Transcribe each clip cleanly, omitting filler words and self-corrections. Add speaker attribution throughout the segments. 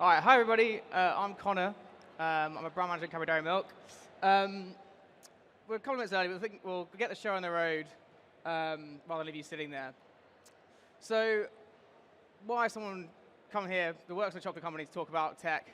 Speaker 1: All right, hi everybody. I'm Connor. I'm a brand manager at Cadbury Dairy Milk. We're a couple of minutes early, but I think we'll get the show on the road rather than leave you sitting there. So, why is someone come here that works in a chocolate company to talk about tech?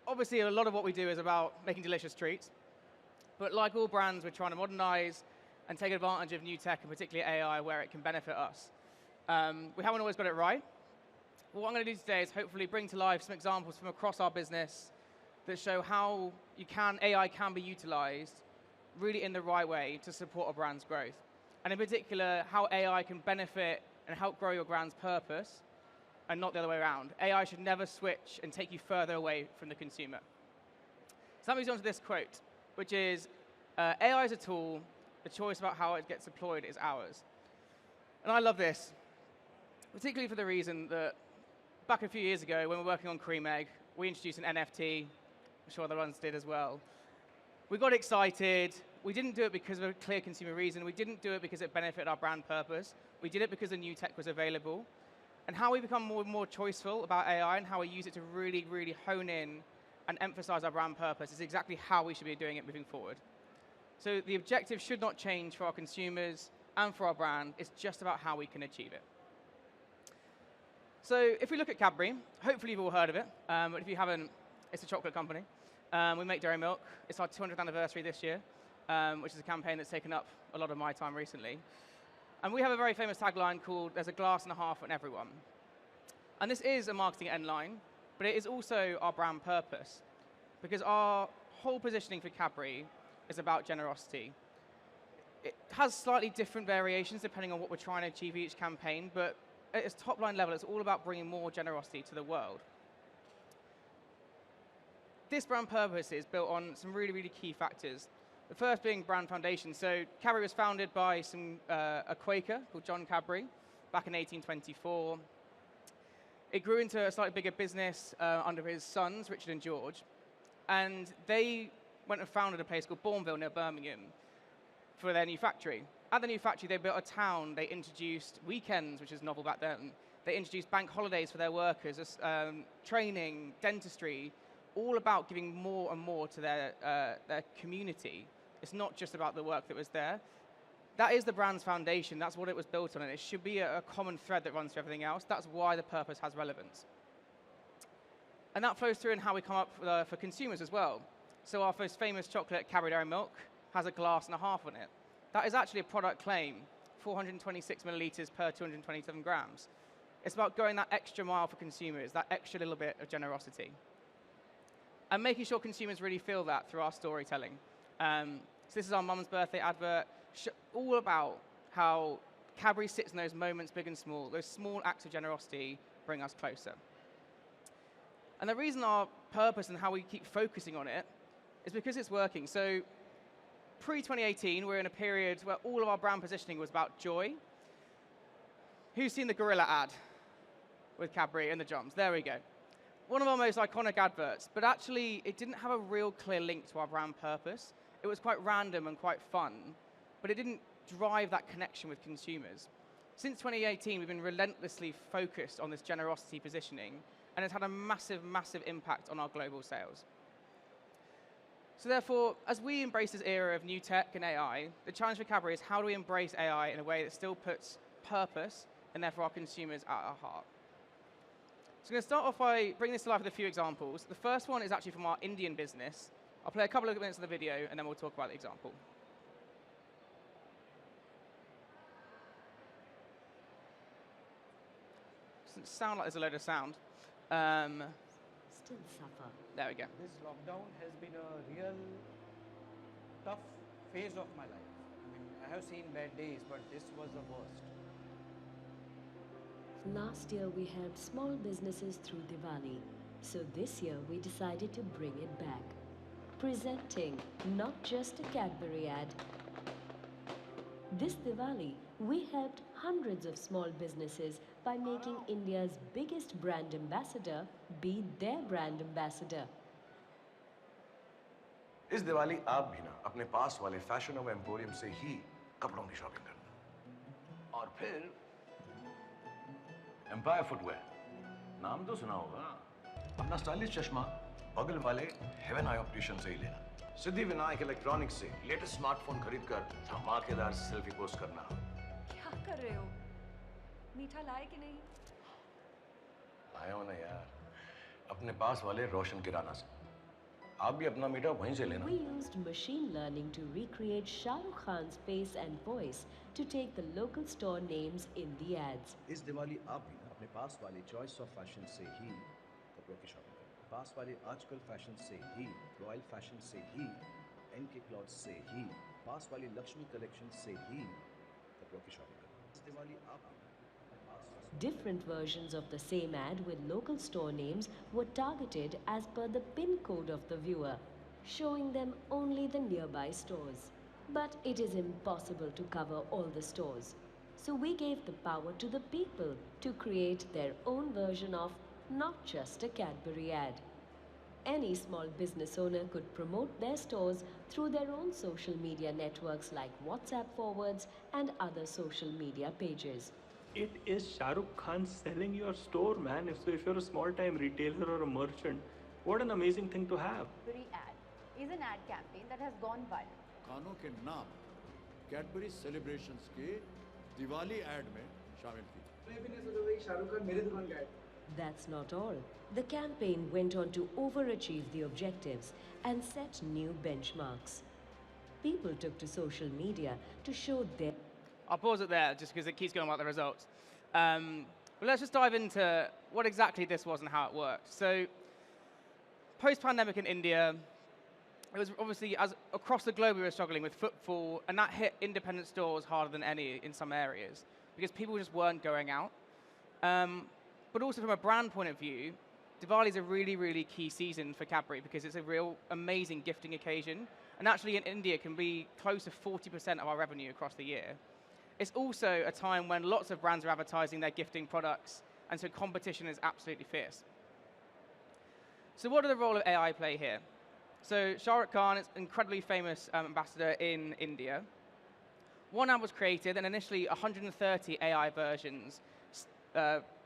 Speaker 1: Obviously, a lot of what we do is about making delicious treats. But like all brands, we're trying to modernize and take advantage of new tech, and particularly AI, where it can benefit us. We haven't always got it right. But what I'm going to do today is hopefully bring to life some examples from across our business that show how AI can be utilized really in the right way to support a brand's growth. And in particular, how AI can benefit and help grow your brand's purpose, and not the other way around. AI should never switch and take you further away from the consumer. So that moves on to this quote, which is, AI is a tool, the choice about how it gets deployed is ours. And I love this, particularly for the reason that back a few years ago, when we were working on Cream Egg, we introduced an NFT. I'm sure other ones did as well. We got excited. We didn't do it because of a clear consumer reason. We didn't do it because it benefited our brand purpose. We did it because the new tech was available. And how we become more and more choiceful about AI and how we use it to really, really hone in and emphasize our brand purpose is exactly how we should be doing it moving forward. So the objective should not change for our consumers and for our brand. It's just about how we can achieve it. So if we look at Cadbury, hopefully you've all heard of it. But if you haven't, it's a chocolate company. We make dairy milk. It's our 200th anniversary this year, which is a campaign that's taken up a lot of my time recently. And we have a very famous tagline called, "There's a glass and a half on everyone." And this is a marketing end line, but it is also our brand purpose, because our whole positioning for Cadbury is about generosity. It has slightly different variations depending on what we're trying to achieve each campaign, but at its top line level, it's all about bringing more generosity to the world. This brand purpose is built on some really, really key factors. The first being brand foundation. So Cadbury was founded by a Quaker called John Cadbury back in 1824. It grew into a slightly bigger business under his sons, Richard and George. And they went and founded a place called Bourneville near Birmingham for their new factory. At the new factory, they built a town. They introduced weekends, which is novel back then. They introduced bank holidays for their workers, training, dentistry, all about giving more and more to their community. It's not just about the work that was there. That is the brand's foundation. That's what it was built on, and it should be a common thread that runs through everything else. That's why the purpose has relevance. And that flows through in how we come up for consumers as well. So our most famous chocolate, Cadbury Dairy Milk, has a glass and a half on it. That is actually a product claim, 426 milliliters per 227 grams. It's about going that extra mile for consumers, that extra little bit of generosity. And making sure consumers really feel that through our storytelling. So this is our mum's birthday advert, all about how Cadbury sits in those moments, big and small. Those small acts of generosity bring us closer. And the reason our purpose and how we keep focusing on it is because it's working. So pre-2018, we're in a period where all of our brand positioning was about joy. Who's seen the gorilla ad with Cadbury and the drums? There we go. One of our most iconic adverts, but actually it didn't have a real clear link to our brand purpose. It was quite random and quite fun, but it didn't drive that connection with consumers. Since 2018, we've been relentlessly focused on this generosity positioning, and it's had a massive, massive impact on our global sales. So therefore, as we embrace this era of new tech and AI, the challenge for Cadbury is how do we embrace AI in a way that still puts purpose and therefore our consumers at our heart. So I'm going to start off by bringing this to life with a few examples. The first one is actually from our Indian business. I'll play a couple of minutes of the video, and then we'll talk about the example. Doesn't sound like there's a load of sound.
Speaker 2: Still suffer.
Speaker 1: There we go.
Speaker 3: This lockdown has been a real tough phase of my life. I mean, I have seen bad days, but this was the worst.
Speaker 2: Last year we helped small businesses through Diwali. So this year we decided to bring it back. Presenting not just a Cadbury ad. This Diwali, we helped hundreds of small businesses by making India's biggest brand ambassador be their brand ambassador.
Speaker 4: इस दिवाली आप भी ना अपने पास वाले fashion नोवा emporium से ही कपड़ों की shopping करना और फिर एम्पायर फुटवेयर नाम तो सुना होगा। अपना स्टाइलिश चश्मा बगल वाले हेवन आई ऑप्टिशियन से ही लेना। सिद्धिविनायक इलेक्ट्रॉनिक्स से लेटेस्ट स्मार्टफोन खरीदकर धमाकेदार सेल्फी पोस्ट करना।
Speaker 5: क्या कर रहे हो? मीठा लाए कि नहीं?
Speaker 4: आया हो ना यार, अपने पास वाले रोशन किराना से। आप भी अपना मीठा वहीं से लेना।
Speaker 2: We used machine learning to recreate Shah Rukh Khan's face and voice to take the local store names in the ads.
Speaker 6: इस दिवाली आप भी ना अपने पास वाले चॉइस ऑफ फैशन से ही कपड़ों की शॉपिंग करें। पास वाले आजकल फैशन से ही, रॉयल फैशन से ही, एनके क्लॉथ्स से ही, पास वाली लक्ष्मी कलेक्शन से ही कपड़ों की शॉपिंग करें। इस दिवाली आप भी ना अपने पास
Speaker 2: Different versions of the same ad with local store names were targeted as per the PIN code of the viewer, showing them only the nearby stores. But it is impossible to cover all the stores. So we gave the power to the people to create their own version of not just a Cadbury ad. Any small business owner could promote their stores through their own social media networks like WhatsApp forwards and other social media pages.
Speaker 7: It is Shah Rukh Khan selling your store, man. So if you're a small-time retailer or a merchant, what an amazing thing to have.
Speaker 8: Cadbury ad is an ad campaign that has gone viral.
Speaker 9: खानों के नाम Cadbury celebrations के Diwali add में शामिल की।
Speaker 2: That's not all. The campaign went on to overachieve the objectives and set new benchmarks. People took to social media to show their
Speaker 1: I'll pause it there just because it keeps going about the results. But let's just dive into what exactly this was and how it worked. So, post-pandemic in India, it was obviously, as across the globe, we were struggling with footfall, and that hit independent stores harder than any in some areas because people just weren't going out. But also from a brand point of view, Diwali is a really, really key season for Cadbury because it's a real amazing gifting occasion. And actually in India can be close to 40% of our revenue across the year. It's also a time when lots of brands are advertising their gifting products, and so competition is absolutely fierce. So what does the role of AI play here? So Shah Rukh Khan is an incredibly famous ambassador in India. One ad was created, and initially 130 AI versions,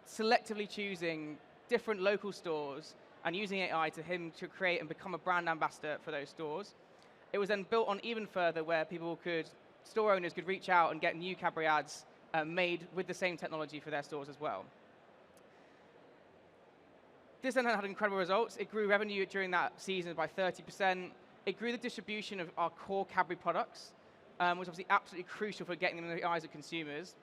Speaker 1: selectively choosing different local stores and using AI to create and become a brand ambassador for those stores. It was then built on even further where store owners could reach out and get new Cadbury ads made with the same technology for their stores as well. This then had incredible results. It grew revenue during that season by 30%. It grew the distribution of our core Cadbury products, which was obviously absolutely crucial for getting them in the eyes of consumers.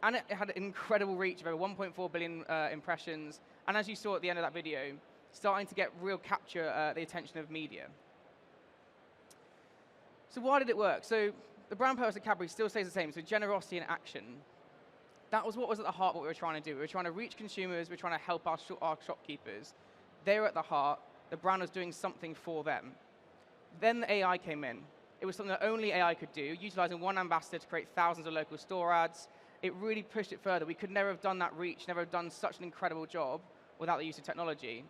Speaker 1: And it had an incredible reach of over 1.4 billion impressions. And as you saw at the end of that video, starting to get real capture the attention of media. So why did it work? So the brand purpose of Cadbury still stays the same, so generosity in action. That was what was at the heart of what we were trying to do. We were trying to reach consumers, we were trying to help our shopkeepers. They were at the heart, the brand was doing something for them. Then the AI came in. It was something that only AI could do, utilizing one ambassador to create thousands of local store ads. It really pushed it further. We could never have done that reach, never have done such an incredible job without the use of technology.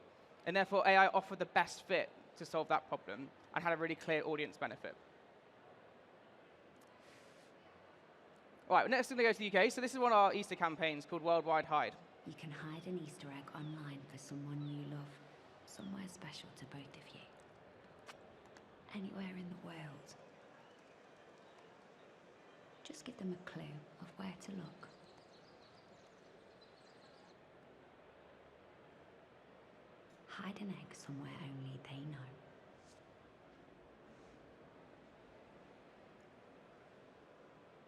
Speaker 1: And therefore, AI offered the best fit to solve that problem and had a really clear audience benefit. All right, next thing we go to the UK. So this is one of our Easter campaigns called Worldwide Hide.
Speaker 10: You can hide an Easter egg online for someone you love, somewhere special to both of you. Anywhere in the world. Just give them a clue of where to look. Hide an egg somewhere only they know.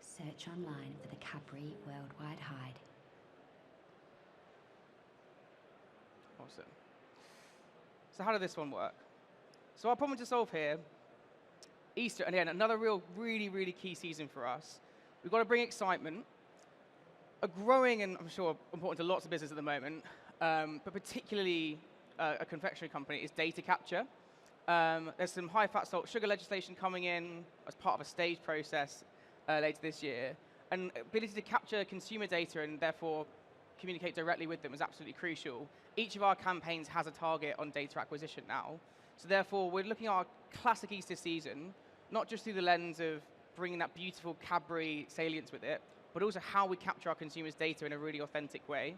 Speaker 10: Search online for the Cadbury Worldwide Hide.
Speaker 1: Awesome. So how did this one work? So our problem to solve here, Easter, and again, another really, really key season for us. We've got to bring excitement. A growing, and I'm sure important to lots of business at the moment, but particularly a confectionery company, is data capture. There's some high fat, salt, sugar legislation coming in as part of a staged process later this year. And ability to capture consumer data and therefore communicate directly with them is absolutely crucial. Each of our campaigns has a target on data acquisition now. So therefore, we're looking at our classic Easter season, not just through the lens of bringing that beautiful Cadbury salience with it, but also how we capture our consumers' data in a really authentic way.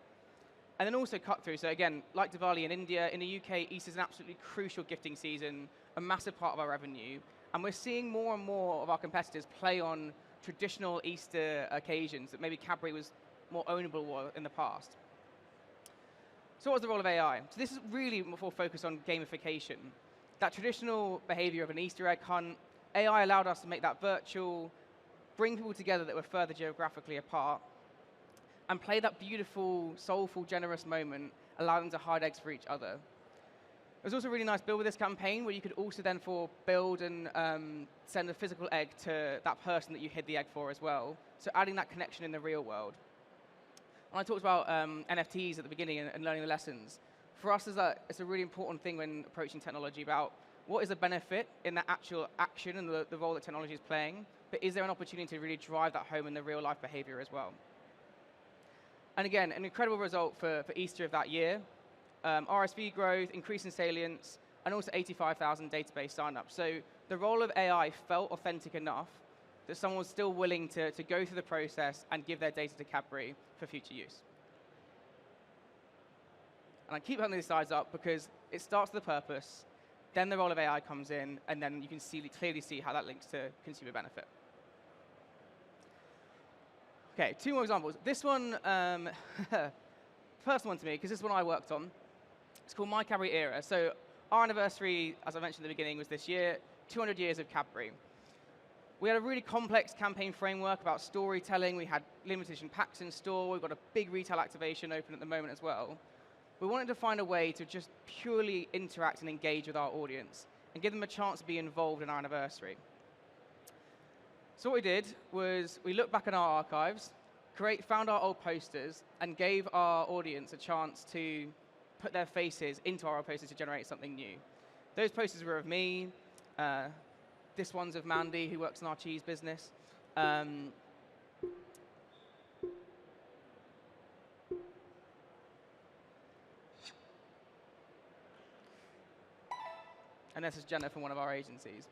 Speaker 1: And then also cut through. So again, like Diwali in India, in the UK, Easter is an absolutely crucial gifting season, a massive part of our revenue. And we're seeing more and more of our competitors play on traditional Easter occasions that maybe Cadbury was more ownable in the past. So what's the role of AI? So this is really more focused on gamification. That traditional behavior of an Easter egg hunt, AI allowed us to make that virtual, bring people together that were further geographically apart, and play that beautiful, soulful, generous moment, allow them to hide eggs for each other. It was also a really nice build with this campaign where you could also then build and send a physical egg to that person that you hid the egg for as well. So adding that connection in the real world. And I talked about NFTs at the beginning and learning the lessons. For us, it's a really important thing when approaching technology about what is the benefit in the actual action and the role that technology is playing, but is there an opportunity to really drive that home in the real life behavior as well? And again, an incredible result for Easter of that year. RSV growth, increase in salience, and also 85,000 database signups. So the role of AI felt authentic enough that someone was still willing to go through the process and give their data to Cadbury for future use. And I keep having these slides up because it starts with the purpose, then the role of AI comes in, and then you can clearly see how that links to consumer benefit. Okay, 2 more examples. This one, first one to me, because this is one I worked on. It's called My Cadbury Era. So our anniversary, as I mentioned at the beginning, was this year, 200 years of Cadbury. We had a really complex campaign framework about storytelling. We had limited edition packs in store. We've got a big retail activation open at the moment as well. We wanted to find a way to just purely interact and engage with our audience and give them a chance to be involved in our anniversary. So what we did was we looked back in our archives, found our old posters, and gave our audience a chance to put their faces into our old posters to generate something new. Those posters were of me. This one's of Mandy, who works in our cheese business. And this is Jenna from one of our agencies.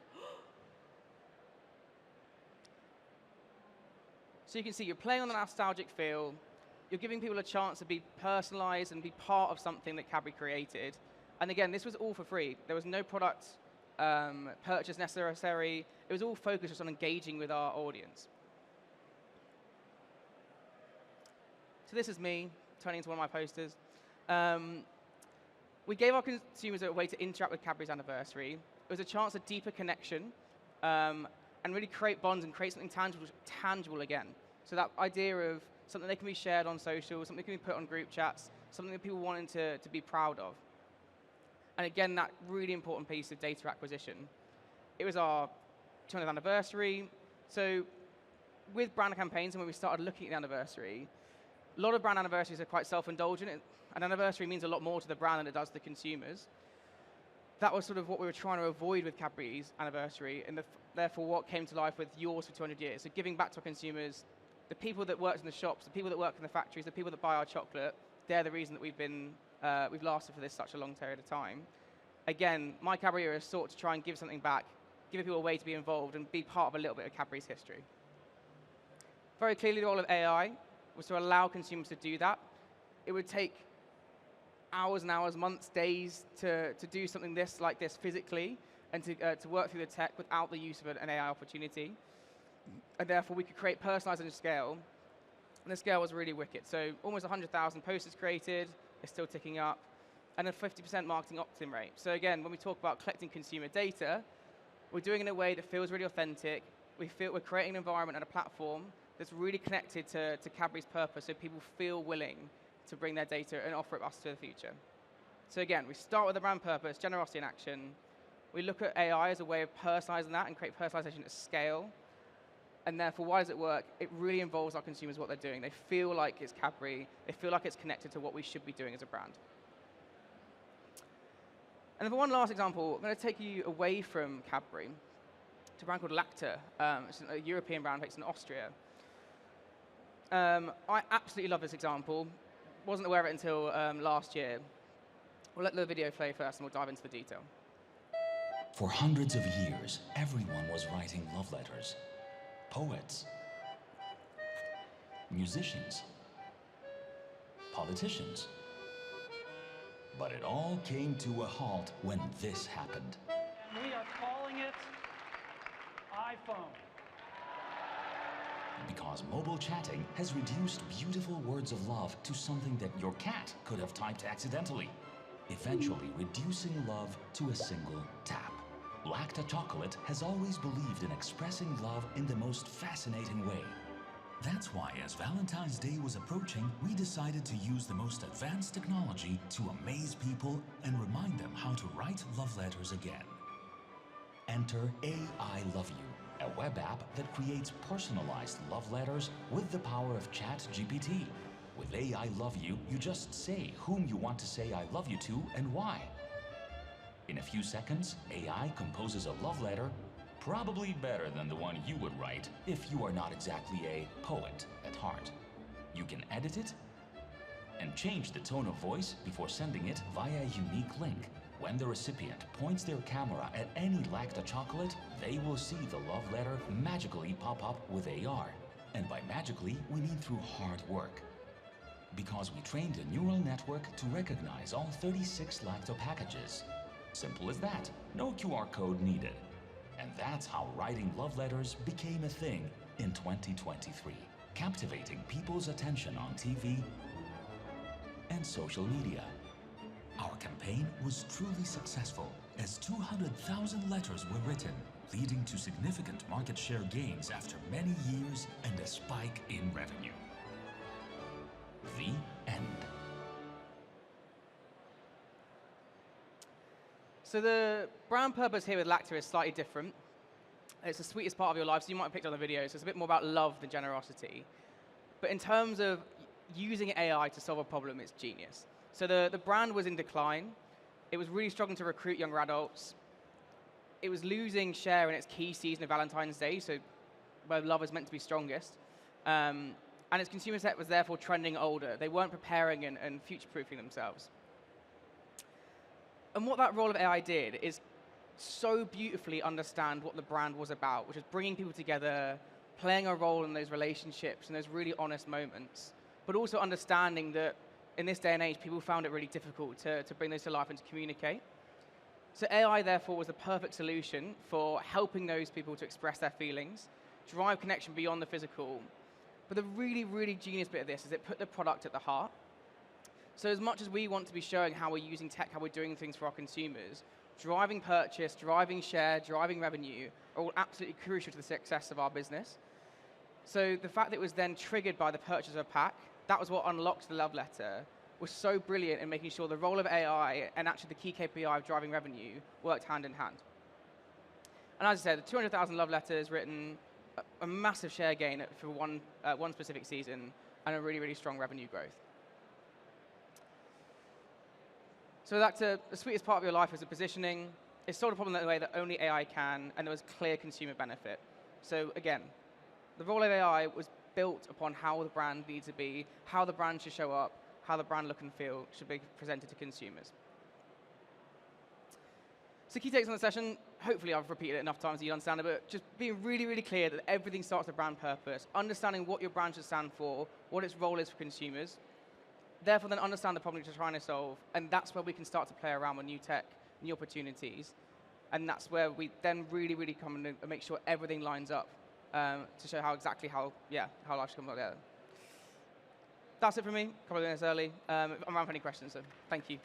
Speaker 1: So you can see you're playing on the nostalgic feel. You're giving people a chance to be personalized and be part of something that Cadbury created. And again, this was all for free. There was no product purchase necessary. It was all focused just on engaging with our audience. So this is me turning into one of my posters. We gave our consumers a way to interact with Cadbury's anniversary. It was a chance of deeper connection and really create bonds and create something tangible again. So that idea of something that can be shared on social, something that can be put on group chats, something that people wanted to be proud of. And again, that really important piece of data acquisition. It was our 200th anniversary. So with brand campaigns, and when we started looking at the anniversary, a lot of brand anniversaries are quite self-indulgent. An anniversary means a lot more to the brand than it does to the consumers. That was sort of what we were trying to avoid with Cadbury's anniversary, and therefore what came to life with yours for 200 years. So giving back to our consumers, the people that worked in the shops, the people that work in the factories, the people that buy our chocolate, they're the reason that we've lasted for such a long period of time. Again, My Cadbury Era is sought to try and give something back, give people a way to be involved and be part of a little bit of Cadbury's history. Very clearly, the role of AI was to allow consumers to do that. It would take hours and hours, months, days to do something like this physically and to work through the tech without the use of an AI opportunity. And therefore, we could create personalized scale. And the scale was really wicked. So almost 100,000 posters created. It's still ticking up. And a 50% marketing opt-in rate. So again, when we talk about collecting consumer data, we're doing it in a way that feels really authentic. We're creating an environment and a platform that's really connected to Cadbury's purpose, so people feel willing to bring their data and offer it us to the future. So again, we start with the brand purpose, generosity in action. We look at AI as a way of personalizing that and create personalization at scale. And therefore, why does it work? It really involves our consumers, what they're doing. They feel like it's Cadbury. They feel like it's connected to what we should be doing as a brand. And for one last example, I'm going to take you away from Cadbury to a brand called Lacta. It's a European brand based in Austria. I absolutely love this example. Wasn't aware of it until last year. We'll let the video play first, and we'll dive into the detail.
Speaker 11: For hundreds of years, everyone was writing love letters. Poets, musicians, politicians, But it all came to a halt when this happened.
Speaker 12: We are calling it iPhone.
Speaker 11: Because mobile chatting has reduced beautiful words of love to something that your cat could have typed accidentally, eventually reducing love to a single tap. Lacta Chocolate has always believed in expressing love in the most fascinating way. That's why, as Valentine's Day was approaching, we decided to use the most advanced technology to amaze people and remind them how to write love letters again. Enter AI Love You, a web app that creates personalized love letters with the power of ChatGPT. With AI Love You, you just say whom you want to say I love you to and why. In a few seconds, AI composes a love letter, probably better than the one you would write if you are not exactly a poet at heart. You can edit it and change the tone of voice before sending it via a unique link. When the recipient points their camera at any Lacta chocolate, they will see the love letter magically pop up with AR. And by magically, we mean through hard work. Because we trained a neural network to recognize all 36 Lacta packages. Simple as that, no QR code needed. And that's how writing love letters became a thing in 2023, captivating people's attention on TV and social media. Our campaign was truly successful, as 200,000 letters were written, leading to significant market share gains after many years and a spike in revenue. The end.
Speaker 1: So the brand purpose here with Lacta is slightly different. It's the sweetest part of your life, so you might have picked up on the video, so it's a bit more about love than generosity. But in terms of using AI to solve a problem, it's genius. So the brand was in decline. It was really struggling to recruit younger adults. It was losing share in its key season of Valentine's Day, so where love is meant to be strongest. And its consumer set was therefore trending older. They weren't preparing and future-proofing themselves. And what that role of AI did is so beautifully understand what the brand was about, which is bringing people together, playing a role in those relationships and those really honest moments, but also understanding that in this day and age, people found it really difficult to bring those to life and to communicate. So AI, therefore, was the perfect solution for helping those people to express their feelings, drive connection beyond the physical. But the really, really genius bit of this is it put the product at the heart. So as much as we want to be showing how we're using tech, how we're doing things for our consumers, driving purchase, driving share, driving revenue are all absolutely crucial to the success of our business. So the fact that it was then triggered by the purchase of a pack, that was what unlocked the love letter, was so brilliant in making sure the role of AI and actually the key KPI of driving revenue worked hand in hand. And as I said, the 200,000 love letters written, a massive share gain for one specific season, and a really, really strong revenue growth. So that's the sweetest part of your life is the positioning. It solved a problem in a way that only AI can, and there was clear consumer benefit. So again, the role of AI was built upon how the brand needs to be, how the brand should show up, how the brand look and feel should be presented to consumers. So key takes on the session, hopefully I've repeated it enough times that you understand it, but just being really, really clear that everything starts with brand purpose, understanding what your brand should stand for, what its role is for consumers, therefore then understand the problem you're trying to solve, and that's where we can start to play around with new tech, new opportunities, and that's where we then really, really come in and make sure everything lines up to show how life should come together. That's it from me, a couple of minutes early. I'm around for any questions, so thank you.